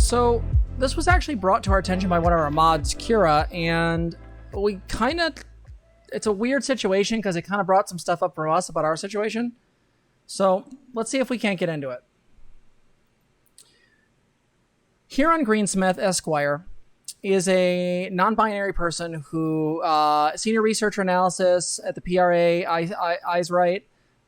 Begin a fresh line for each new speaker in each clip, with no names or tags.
So this was actually brought to our attention by one of our mods, Kira, and we kind of, it's a weird situation because it kind of brought some stuff up from us about our situation. So let's see if we can't get into it. Huron Greensmith, Esquire, is a non-binary person who senior researcher analysis at the PRA, Eisrite,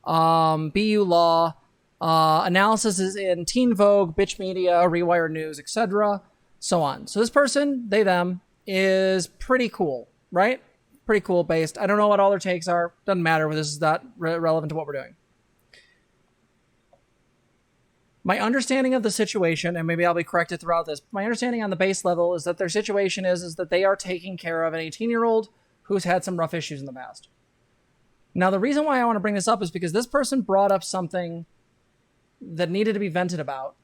BU Law, analysis is in Teen Vogue, Bitch Media, Rewire News, etc., so on. So this person, they, them, is pretty cool, right? Pretty cool based. I don't know what all their takes are. Doesn't matter. This is not relevant to what we're doing. My understanding of the situation, and maybe I'll be corrected throughout this, my understanding on the base level is that their situation is that they are taking care of an 18-year-old who's had some rough issues in the past. Now, the reason why I want to bring this up is because this person brought up something that needed to be vented about.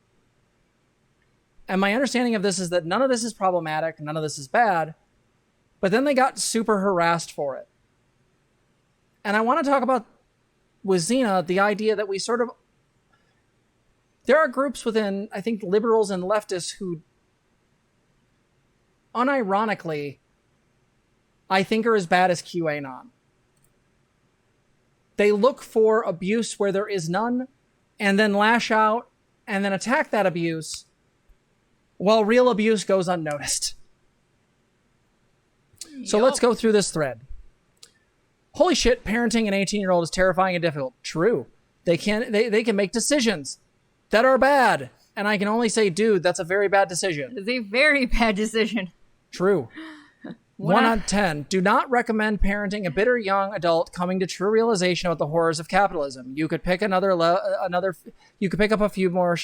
And my understanding of this is that none of this is problematic, none of this is bad, but then they got super harassed for it. And I want to talk about, with Zena, the idea that we sort of, there are groups within, I think, liberals and leftists who, unironically, I think are as bad as QAnon. They look for abuse where there is none, and then lash out, and then attack that abuse, while real abuse goes unnoticed. So let's go through this thread. Holy shit, parenting an 18-year-old is terrifying and difficult. True. They can make decisions that are bad. And I can only say, dude, that's a very bad decision.
It's a very bad decision.
True. 1 out of 10. Do not recommend parenting a bitter young adult coming to true realization about the horrors of capitalism. You could pick you could pick up a few more,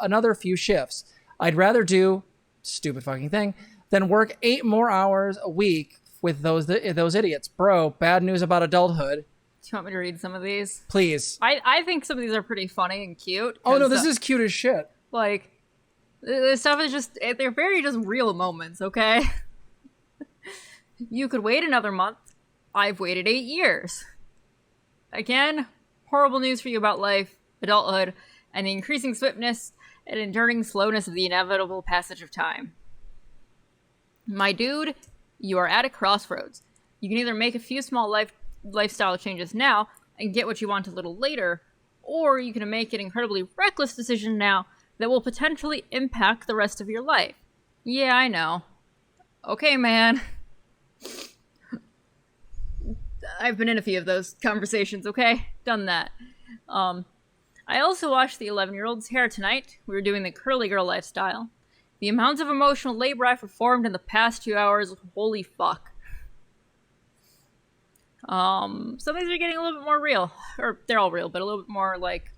another few shifts. I'd rather do, stupid fucking thing, than work 8 more hours a week with those idiots. Bro, bad news about adulthood.
Do you want me to read some of these?
Please.
I think some of these are pretty funny and cute.
Oh no, this is cute as shit.
Like, this stuff is just, they're very just real moments, okay? You could wait another month. I've waited 8 years. Again, horrible news for you about life, adulthood, and the increasing swiftness and enduring slowness of the inevitable passage of time. My dude, you are at a crossroads. You can either make a few small lifestyle changes now and get what you want a little later, or you can make an incredibly reckless decision now that will potentially impact the rest of your life. Yeah, I know. Okay, man. I've been in a few of those conversations, okay? Done that. I also washed the 11-year-old's hair tonight. We were doing the curly girl lifestyle. The amount of emotional labor I performed in the past 2 hours, holy fuck. Some things are getting a little bit more real. Or, they're all real, but a little bit more, like,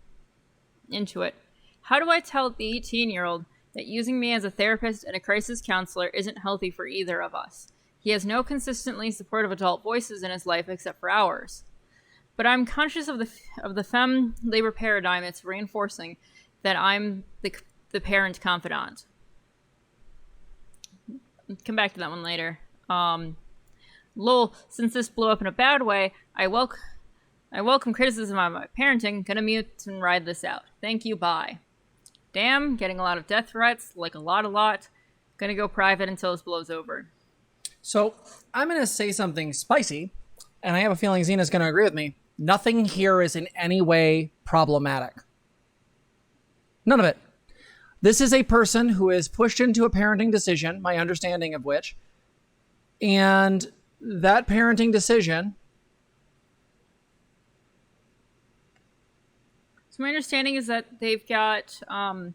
into it. How do I tell the 18-year-old that using me as a therapist and a crisis counselor isn't healthy for either of us? He has no consistently supportive adult voices in his life except for ours. But I'm conscious of the femme labor paradigm it's reinforcing that I'm the parent confidant. Come back to that one later. Lol, since this blew up in a bad way, I welcome criticism on my parenting. Gonna mute and ride this out. Thank you, bye. Damn, getting a lot of death threats, like a lot. Gonna go private until this blows over.
So, I'm going to say something spicy, and I have a feeling Zena's going to agree with me. Nothing here is in any way problematic. None of it. This is a person who is pushed into a parenting decision, my understanding of which, and that parenting decision...
So my understanding is that they've got a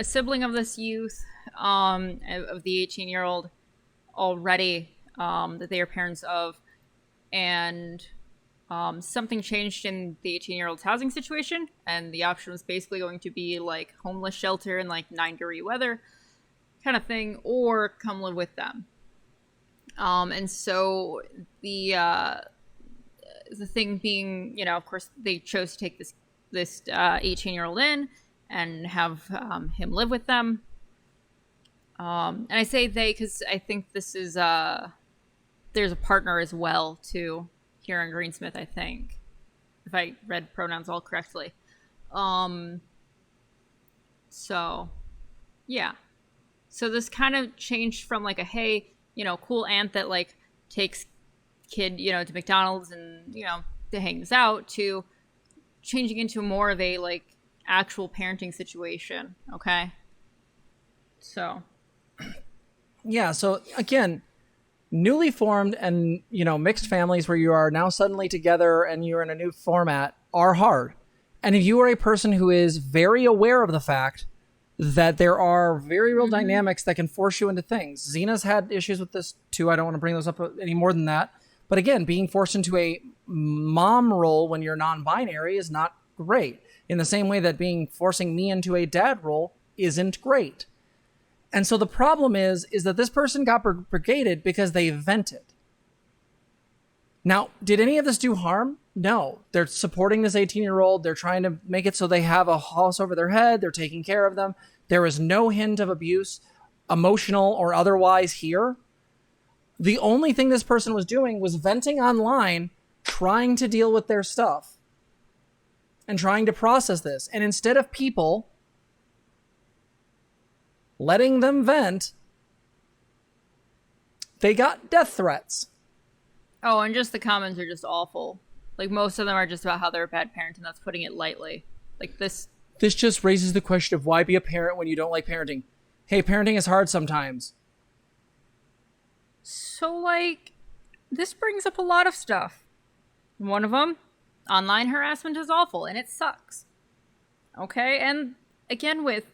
sibling of this youth, of the 18-year-old, already that they are parents of, and something changed in the 18-year-old's housing situation, and the option was basically going to be like homeless shelter in like 9-degree weather kind of thing, or come live with them. And so the thing being, you know, of course they chose to take this 18-year-old in and have him live with them. And I say they because I think this is, there's a partner as well, too, here in Greensmith, I think. If I read pronouns all correctly. So, Yeah. So this kind of changed from like a, hey, cool aunt that like takes kid, to McDonald's and, to hangs out, to changing into more of a like actual parenting situation. Okay. So.
Yeah. So again, newly formed and, mixed families where you are now suddenly together and you're in a new format are hard. And if you are a person who is very aware of the fact that there are very real dynamics that can force you into things. Zena's had issues with this too. I don't want to bring those up any more than that. But again, being forced into a mom role when you're non-binary is not great. In the same way that forcing me into a dad role isn't great. And so the problem is that this person got brigaded because they vented. Now, did any of this do harm? No. They're supporting this 18-year-old. They're trying to make it so they have a house over their head. They're taking care of them. There is no hint of abuse, emotional or otherwise here. The only thing this person was doing was venting online, trying to deal with their stuff and trying to process this. And instead of people letting them vent, they got death threats.
Oh, and just the comments are just awful. Like, most of them are just about how they're a bad parent, and that's putting it lightly. Like, this
just raises the question of why be a parent when you don't like parenting? Hey, parenting is hard sometimes.
So, like, this brings up a lot of stuff. One of them, online harassment is awful, and it sucks. Okay? And, again, with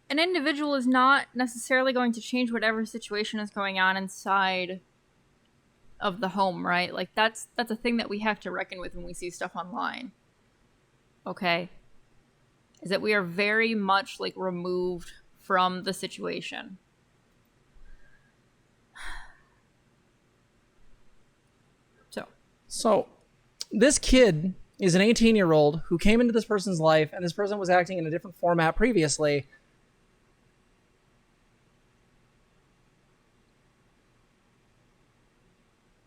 an individual is not necessarily going to change whatever situation is going on inside of the home, right? Like, that's a thing that we have to reckon with when we see stuff online. Okay? Is that we are very much, like, removed from the situation.
So, this kid is an 18-year-old who came into this person's life, and this person was acting in a different format previously.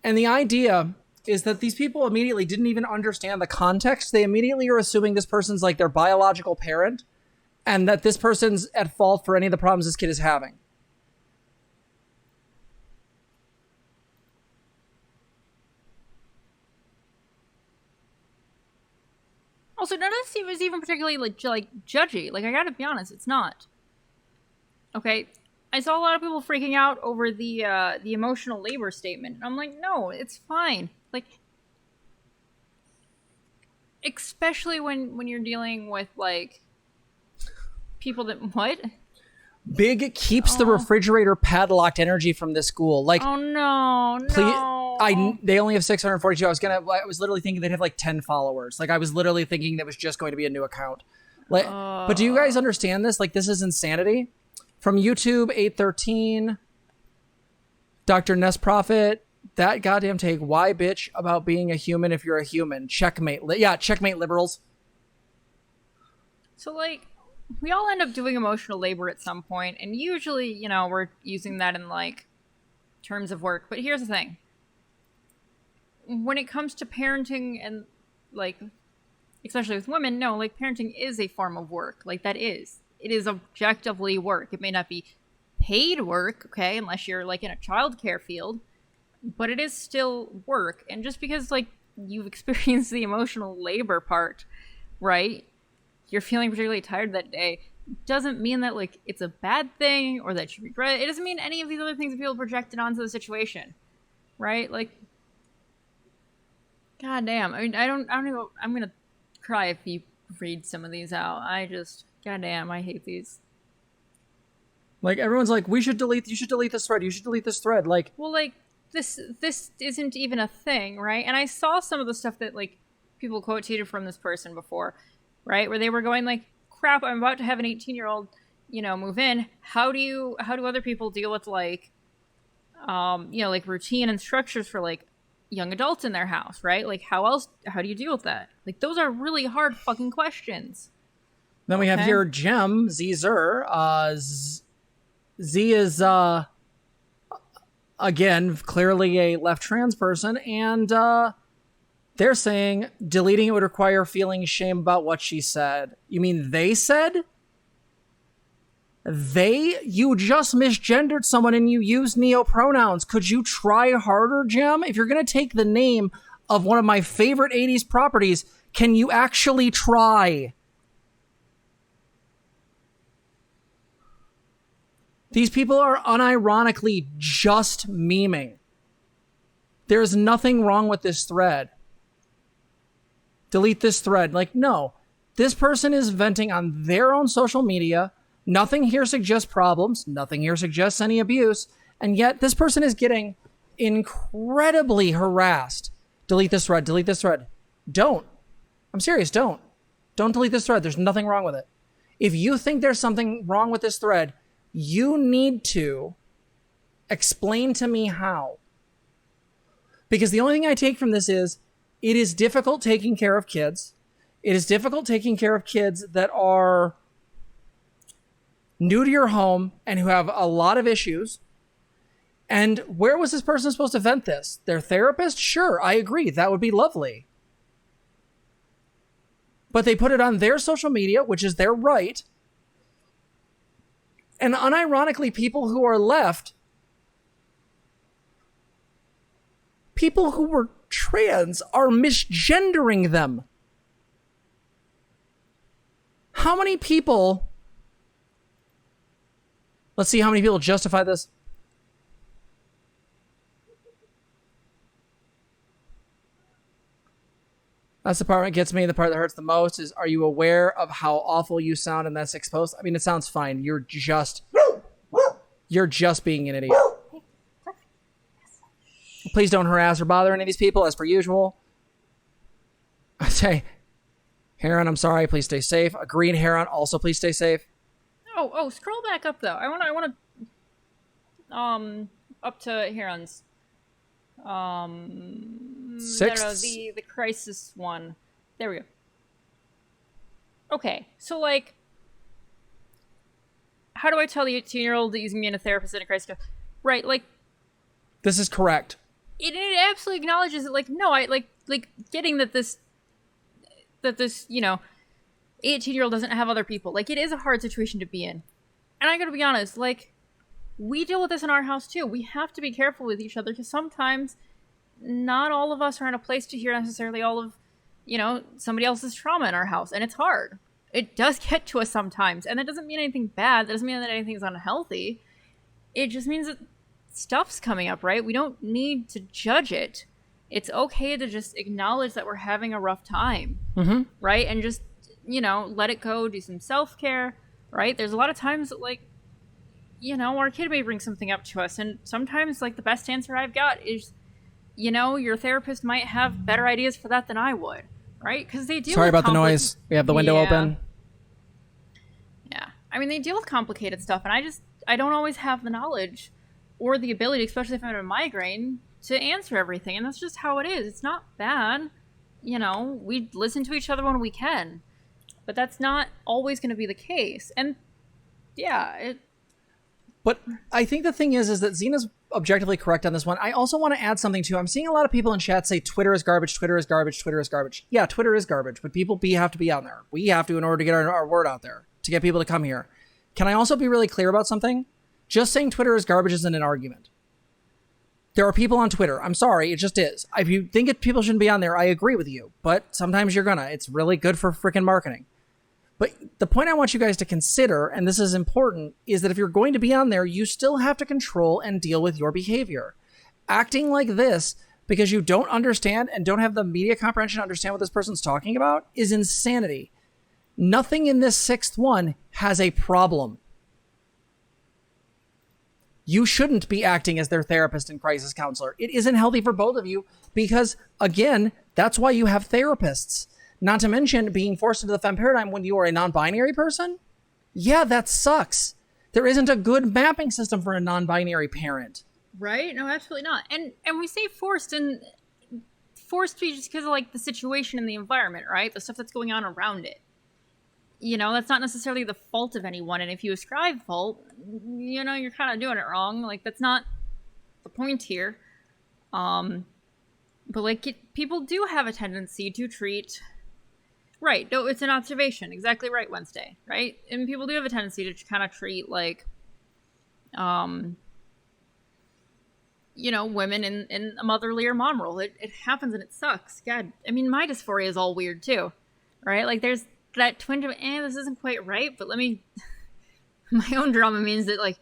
And the idea is that these people immediately didn't even understand the context. They immediately are assuming this person's like their biological parent, and that this person's at fault for any of the problems this kid is having.
Also, none of this was even particularly like judgy. Like, I gotta be honest, it's not. Okay, I saw a lot of people freaking out over the emotional labor statement. I'm like, no, it's fine. Like, especially when you're dealing with like people that what?
Big keeps the refrigerator padlocked energy from this school. Like,
oh no,
please, they only have 642. I was literally thinking they'd have like 10 followers. Like, I was literally thinking that was just going to be a new account. Like, but do you guys understand this? Like, this is insanity. From YouTube, 813, Dr. Ness Prophet, that goddamn take. Why bitch about being a human if you're a human? Checkmate. Checkmate liberals.
So, like, we all end up doing emotional labor at some point, and usually, we're using that in, like, terms of work. But here's the thing. When it comes to parenting and, like, especially with women, no, like, parenting is a form of work. Like, that is. It is objectively work. It may not be paid work, okay, unless you're, like, in a childcare field, but it is still work. And just because, like, you've experienced the emotional labor part, right, you're feeling particularly tired that day, doesn't mean that, like, it's a bad thing or that you regret it. It doesn't mean any of these other things that people projected onto the situation, right? Like, goddamn. I mean, I don't know. I'm gonna cry if you read some of these out. Goddamn, I hate these.
Like, everyone's like, you should delete this thread. You should delete this thread. Like,
well, like, this isn't even a thing, right? And I saw some of the stuff that, like, people quoted from this person before, right? Where they were going like, crap, I'm about to have an 18-year-old, move in. How do other people deal with, like, like, routine and structures for, like, young adults in their house, right? Like, how do you deal with that? Like, those are really hard fucking questions.
Then we have here Jem, Z-Zer. Z is, again, clearly a left trans person, and they're saying deleting it would require feeling shame about what she said. You mean they said?
So, like, we all end up doing emotional labor at some point, and usually, we're using that in, like, terms of work. But here's the thing. When it comes to parenting and, like, especially with women, no, like, parenting is a form of work. Like, that is. It is objectively work. It may not be paid work, okay, unless you're, like, in a childcare field, but it is still work. And just because, like, you've experienced the emotional labor part, right, you're feeling particularly tired that day, doesn't mean that, like, it's a bad thing or that you regret it. It doesn't mean any of these other things that people projected onto the situation.
You just misgendered someone and you used neopronouns. Could you try harder, Jim? If you're going to take the name of one of my favorite 80s properties, can you actually try? These people are unironically just memeing. There's nothing wrong with this thread. Delete this thread. Like, no. This person is venting on their own social media. Nothing here suggests problems. Nothing here suggests any abuse. And yet this person is getting incredibly harassed. Delete this thread. Delete this thread. Don't. I'm serious. Don't. Don't delete this thread. There's nothing wrong with it. If you think there's something wrong with this thread, you need to explain to me how. Because the only thing I take from this is it is difficult taking care of kids. It is difficult taking care of kids that are new to your home and who have a lot of issues. And where was this person supposed to vent this? Their therapist? Sure, I agree. That would be lovely. But they put it on their social media, which is their right. And unironically, people who are left, people who were trans, are misgendering them. How many people... Let's see how many people justify this. That's the part that gets me. The part that hurts the most is, are you aware of how awful you sound and that's exposed? I mean, it sounds fine. You're just being an idiot. Please don't harass or bother any of these people as per usual. I say, Heron, I'm sorry. Please stay safe. Agreed, Heron. Also, please stay safe.
Oh, scroll back up though. I want to up to Heron's
6th?
the crisis one. There we go. Okay, so like, how do I tell the 18-year-old that using me in a therapist in a crisis? Right, like,
this is correct.
It absolutely acknowledges it. Like, no, I like getting that this 18-year-old doesn't have other people. Like, it is a hard situation to be in. And I gotta be honest, like, we deal with this in our house too. We have to be careful with each other because sometimes not all of us are in a place to hear necessarily all of, somebody else's trauma in our house. And it's hard. It does get to us sometimes. And that doesn't mean anything bad. That doesn't mean that anything's unhealthy. It just means that stuff's coming up, right? We don't need to judge it. It's okay to just acknowledge that we're having a rough time, right? And just, let it go, do some self-care, right? There's a lot of times that, like, our kid may bring something up to us. And sometimes, like, the best answer I've got is, your therapist might have better ideas for that than I would, right? Because they deal
Sorry
with
about the noise. We have the window open.
Yeah. I mean, they deal with complicated stuff. And I don't always have the knowledge or the ability, especially if I'm having a migraine, to answer everything. And that's just how it is. It's not bad. We listen to each other when we can. But that's not always going to be the case. And yeah,
But I think the thing is that Zena's objectively correct on this one. I also want to add something too. I'm seeing a lot of people in chat say Twitter is garbage, Twitter is garbage, Twitter is garbage. Yeah, Twitter is garbage, but people have to be on there. We have to in order to get our word out there, to get people to come here. Can I also be really clear about something? Just saying Twitter is garbage isn't an argument. There are people on Twitter. I'm sorry, it just is. If you think people shouldn't be on there, I agree with you. But sometimes you're gonna. It's really good for freaking marketing. But the point I want you guys to consider, and this is important, is that if you're going to be on there, you still have to control and deal with your behavior. Acting like this because you don't understand and don't have the media comprehension to understand what this person's talking about is insanity. Nothing in this 6th one has a problem. You shouldn't be acting as their therapist and crisis counselor. It isn't healthy for both of you because, again, that's why you have therapists. Not to mention being forced into the femme paradigm when you are a non-binary person. Yeah, that sucks. There isn't a good mapping system for a non-binary parent.
Right? No, absolutely not. And we say forced to be just because of, like, the situation and the environment, right? The stuff that's going on around it. That's not necessarily the fault of anyone. And if you ascribe fault, you're kind of doing it wrong. Like, that's not the point here. But, like, people do have a tendency to treat... Right. No, it's an observation. Exactly right, Wednesday. Right? And people do have a tendency to kind of treat, like, women in a motherly or mom role. It happens and it sucks. God, I mean, my dysphoria is all weird too, right? Like, there's that twinge of, this isn't quite right, but my own drama means that, like,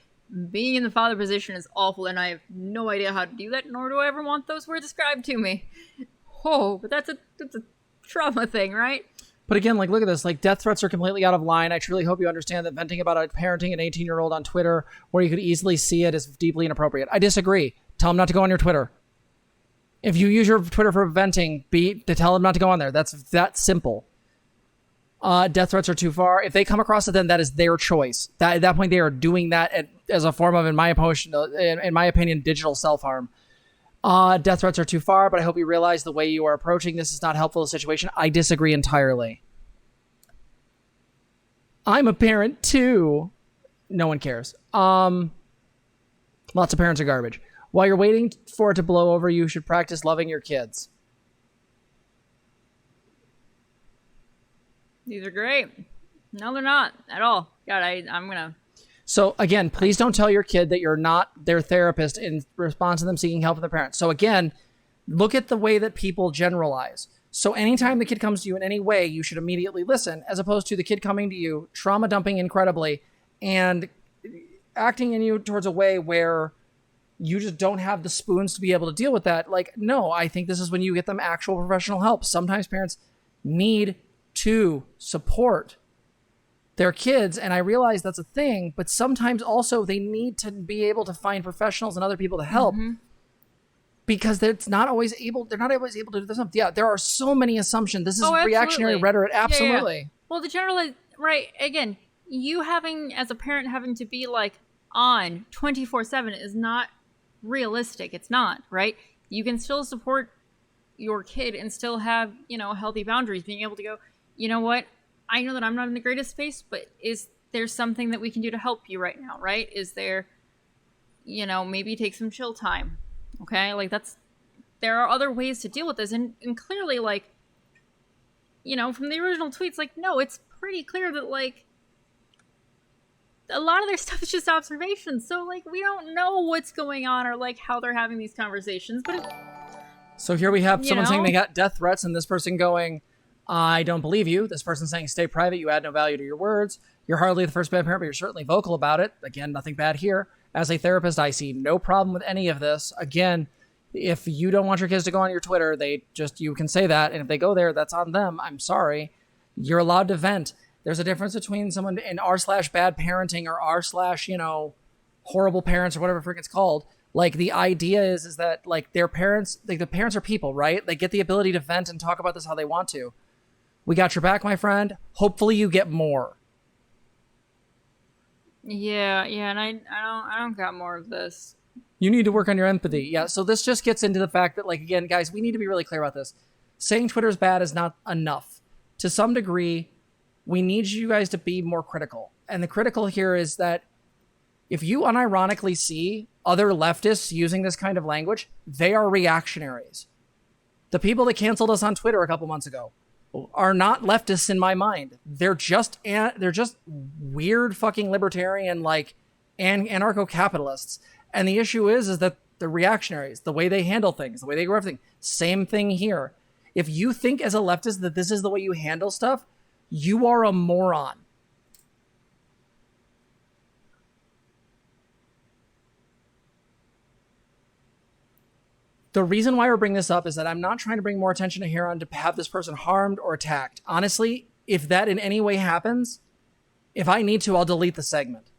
being in the father position is awful, and I have no idea how to do that, nor do I ever want those words described to me. Oh, but that's a trauma thing, right?
But again, like, look at this. Like, death threats are completely out of line. I truly hope you understand that venting about parenting an 18-year-old on Twitter, where you could easily see it, is deeply inappropriate. I disagree. Tell them not to go on your Twitter. If you use your Twitter for venting, to tell them not to go on there. That's that simple. Death threats are too far. If they come across it, then that is their choice. At that point, they are doing that as a form of, in my opinion, digital self-harm. Death threats are too far, but I hope you realize the way you are approaching this is not helpful to the situation. I disagree entirely. I'm a parent too. No one cares. Lots of parents are garbage. While you're waiting for it to blow over, you should practice loving your kids.
These are great. No, they're not at all. God, I'm gonna.
So again, please don't tell your kid that you're not their therapist in response to them seeking help from their parents. So again, look at the way that people generalize. So anytime the kid comes to you in any way, you should immediately listen, as opposed to the kid coming to you, trauma dumping incredibly, and acting in you towards a way where you just don't have the spoons to be able to deal with that. Like, no, I think this is when you get them actual professional help. Sometimes parents need to support their kids, and I realize that's a thing, but sometimes also they need to be able to find professionals and other people to help, because they're not always able to do this. Yeah, there are so many assumptions. This is reactionary rhetoric. Absolutely.
Yeah. Well, the general, right, again, you as a parent having to be, like, on 24/7 is not realistic. It's not, right? You can still support your kid and still have, healthy boundaries, being able to go, you know what? I know that I'm not in the greatest space, but is there something that we can do to help you right now, right? Is there, maybe take some chill time, okay? Like, there are other ways to deal with this. And clearly, like, from the original tweets, like, no, it's pretty clear that, like, a lot of their stuff is just observations. So, like, we don't know what's going on or, like, how they're having these conversations. But
so here we have someone saying they got death threats, and this person going, I don't believe you. This person saying, stay private. You add no value to your words. You're hardly the first bad parent, but you're certainly vocal about it. Again, nothing bad here. As a therapist, I see no problem with any of this. Again, if you don't want your kids to go on your Twitter, you can say that. And if they go there, that's on them. I'm sorry. You're allowed to vent. There's a difference between someone in r/bad parenting or r/ horrible parents or whatever frick it's called. Like, the idea is that, like, their parents, like, the parents are people, right? They get the ability to vent and talk about this how they want to. We got your back, my friend. Hopefully you get more.
Yeah, and I don't got more of this.
You need to work on your empathy. Yeah, so this just gets into the fact that, like, again, guys, we need to be really clear about this. Saying Twitter's bad is not enough. To some degree, we need you guys to be more critical. And the critical here is that if you unironically see other leftists using this kind of language, they are reactionaries. The people that canceled us on Twitter a couple months ago are not leftists in my mind. They're just weird fucking libertarian, like, and anarcho-capitalists. And the issue is that the reactionaries, the way they handle things, the way they go everything, same thing here. If you think as a leftist that this is the way you handle stuff, you are a moron. The reason why we're bringing this up is that I'm not trying to bring more attention to Heron to have this person harmed or attacked. Honestly, if that in any way happens, if I need to, I'll delete the segment.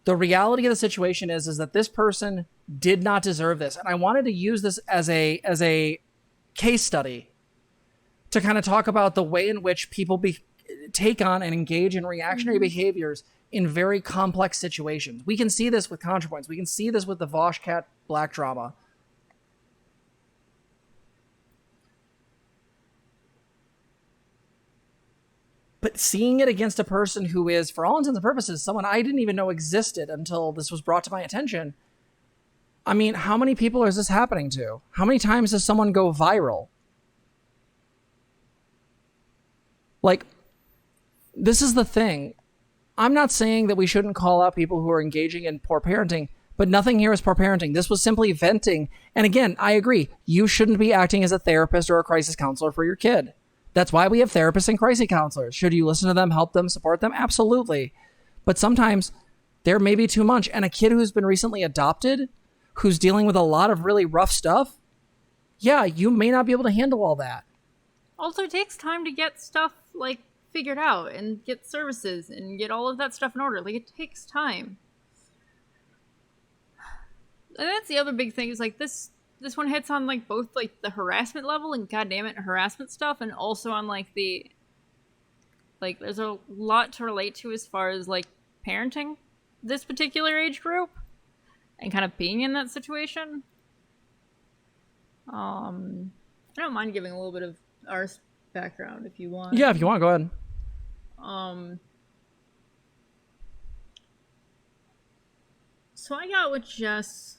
The reality of the situation is that this person did not deserve this. And I wanted to use this as a case study to kind of talk about the way in which people take on and engage in reactionary behaviors in very complex situations. We can see this with ContraPoints. We can see this with the Vosh Cat Black drama. But seeing it against a person who is, for all intents and purposes, someone I didn't even know existed until this was brought to my attention. I mean, how many people is this happening to? How many times does someone go viral? Like, this is the thing. I'm not saying that we shouldn't call out people who are engaging in poor parenting, but nothing here is poor parenting. This was simply venting. And again, I agree. You shouldn't be acting as a therapist or a crisis counselor for your kid. That's why we have therapists and crisis counselors. Should you listen to them, help them, support them? Absolutely. But sometimes there may be too much. And a kid who's been recently adopted, who's dealing with a lot of really rough stuff, yeah, you may not be able to handle all that.
Also, it takes time to get stuff, like, figured out and get services and get all of that stuff in order. Like, it takes time. And that's the other big thing is, like, this one hits on, like, both, like, the harassment level and goddammit harassment stuff, and also on, like, the, like, there's a lot to relate to as far as, like, parenting this particular age group and kind of being in that situation. I don't mind giving a little bit of our background if you want.
Yeah, if you want, go ahead.
So I got with Jess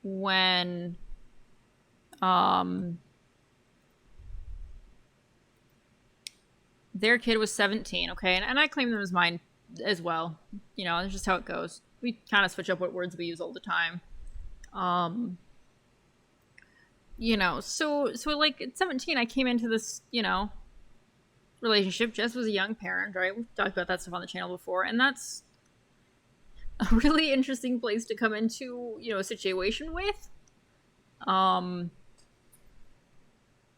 when their kid was 17, okay? And I claim them as mine as well. You know, that's just how it goes. We kind of switch up what words we use all the time. You know, so like at 17, I came into this, you know, relationship. Jess was a young parent, right? We've talked about that stuff on the channel before, and that's a really interesting place to come into, you know, a situation with.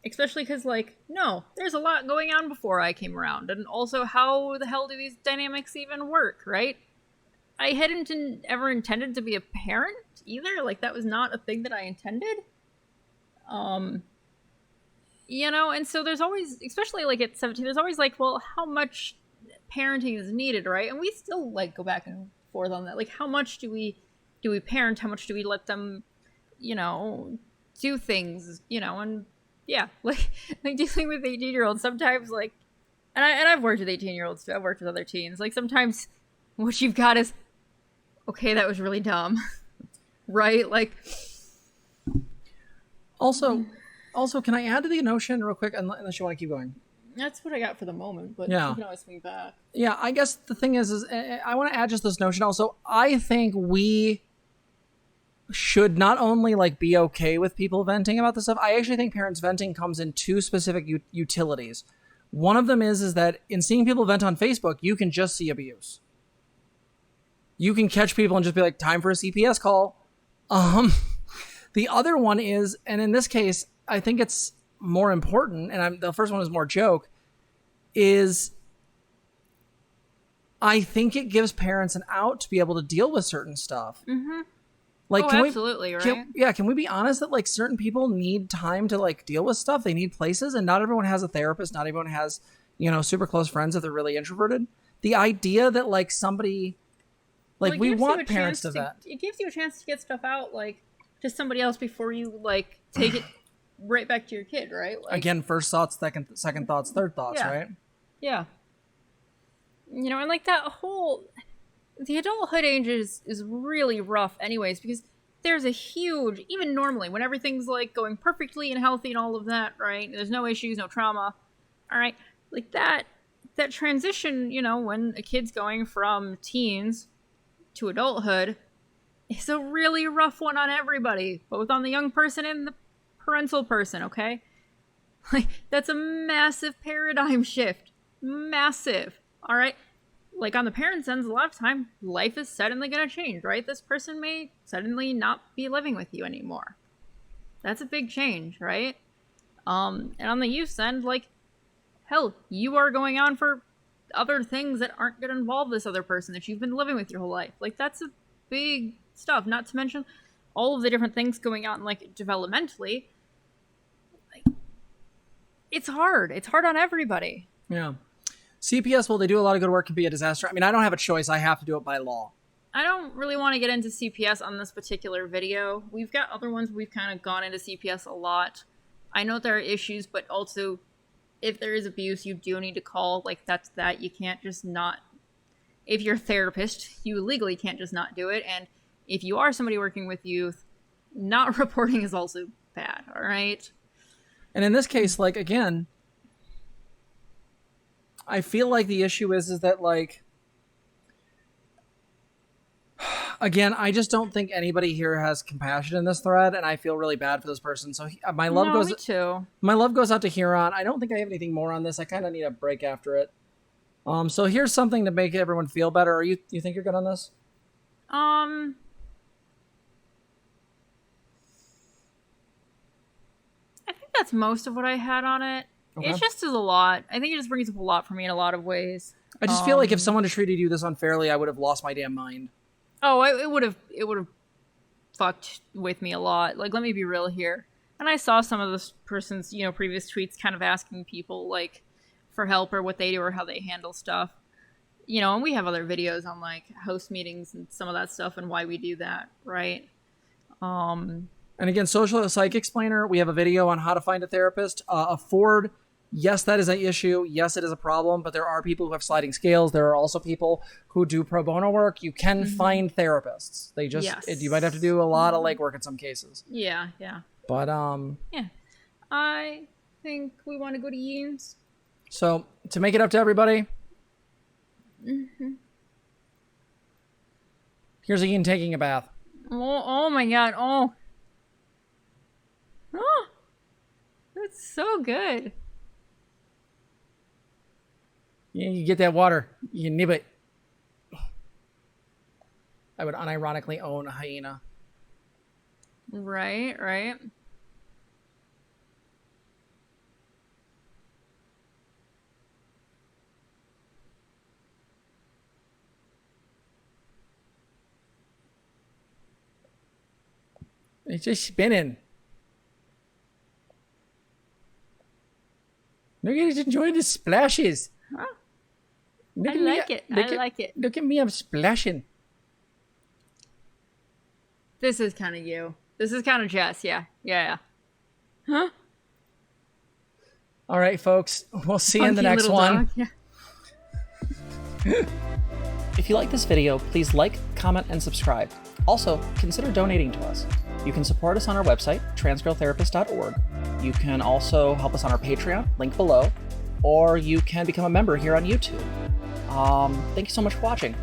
Especially because, like, no, there's a lot going on before I came around, and also how the hell do these dynamics even work, right? I hadn't ever intended to be a parent either. Like, that was not a thing that I intended. You know, and so there's always, especially like at 17, there's always like, well, how much parenting is needed, right? And we still like go back and forth on that. Like, how much do we parent? How much do we let them, you know, do things, you know? And yeah, like dealing with 18-year-olds sometimes, like, and I've worked with 18-year-olds too. I've worked with other teens. Like, sometimes what you've got is, okay, that was really dumb, right? Like,
Also, can I add to the notion real quick, unless you want to keep going?
that's what I got for the moment, but
Yeah.
you can always swing back.
Yeah, I guess the thing is I want to add just this notion also. I think we should not only like be okay with people venting about this stuff. I actually think parents venting comes in two specific utilities. One of them is that in seeing people vent on Facebook, you can just see abuse. You can catch people and just be like, time for a CPS call. The other one is, and in this case, I think it's more important, and the first one is more joke, is I think it gives parents an out to be able to deal with certain stuff.
Mm-hmm.
Like,
absolutely, right?
Can we be honest that like certain people need time to like deal with stuff? They need places, and not everyone has a therapist. Not everyone has, you know, super close friends if they're really introverted. The idea that like somebody, like, we want parents to that.
It gives you a chance to get stuff out, like, to somebody else before you like take it right back to your kid, right? Like,
again, first thoughts, second thoughts, third thoughts,
yeah.
right?
Yeah. You know, and like that whole, the adulthood age is really rough anyways, because there's a huge, even normally when everything's like going perfectly and healthy and all of that, right? There's no issues, no trauma. All right. Like that transition, you know, when a kid's going from teens to adulthood is a really rough one on everybody, both on the young person and the parental person, okay? Like, that's a massive paradigm shift. Massive. All right? Like, on the parents' ends, a lot of time, life is suddenly going to change, right? This person may suddenly not be living with you anymore. That's a big change, right? And on the youth's end, like, hell, you are going on for other things that aren't going to involve this other person that you've been living with your whole life. Like, that's a big stuff, not to mention all of the different things going on, like, developmentally. Like, it's hard on everybody.
Yeah. CPS, well, they do a lot of good work, can be a disaster. I mean, I don't have a choice. I have to do it by law.
I don't really want to get into CPS on this particular video. We've got other ones we've kind of gone into CPS a lot. I know there are issues, but also if there is abuse, you do need to call. Like, that's that. You can't just not. If you're a therapist, you legally can't just not do it. And if you are somebody working with youth, not reporting is also bad, all right?
And in this case, like, again, I feel like the issue is that, like, again, I just don't think anybody here has compassion in this thread, and I feel really bad for this person. So my love
me too.
My love goes out to Huron. I don't think I have anything more on this. I kind of need a break after it. So here's something to make everyone feel better. Are you think you're good on this?
I think that's most of what I had on it. Okay. It just is a lot. I think it just brings up a lot for me in a lot of ways.
I just feel like if someone had treated you this unfairly, I would have lost my damn mind.
Oh, it would have fucked with me a lot. Like, let me be real here. And I saw some of this person's, previous tweets kind of asking people, like, for help or what they do or how they handle stuff. And we have other videos on, like, host meetings and some of that stuff and why we do that, right?
And again, Social Psych Explainer, we have a video on how to find a therapist. Afford, yes, that is an issue. Yes, it is a problem, but there are people who have sliding scales. There are also people who do pro bono work. You can find therapists. They just, you might have to do a lot of legwork in some cases.
Yeah.
But,
yeah. I think we want to go to Ian's.
So, to make it up to everybody, here's Ian taking a bath.
Oh my God. Oh, that's so good.
Yeah, you get that water. You nib it. I would unironically own a hyena.
Right.
It's just spinning. Look at it, enjoying the splashes.
Huh? I like it.
Look at me, I'm splashing.
This is kind of you. This is kind of Jess, yeah. Huh?
All right, folks. We'll see you in the next one.
Yeah.
If you like this video, please like, comment, and subscribe. Also, consider donating to us. You can support us on our website, transgirltherapist.org. You can also help us on our Patreon, link below, or you can become a member here on YouTube. Thank you so much for watching.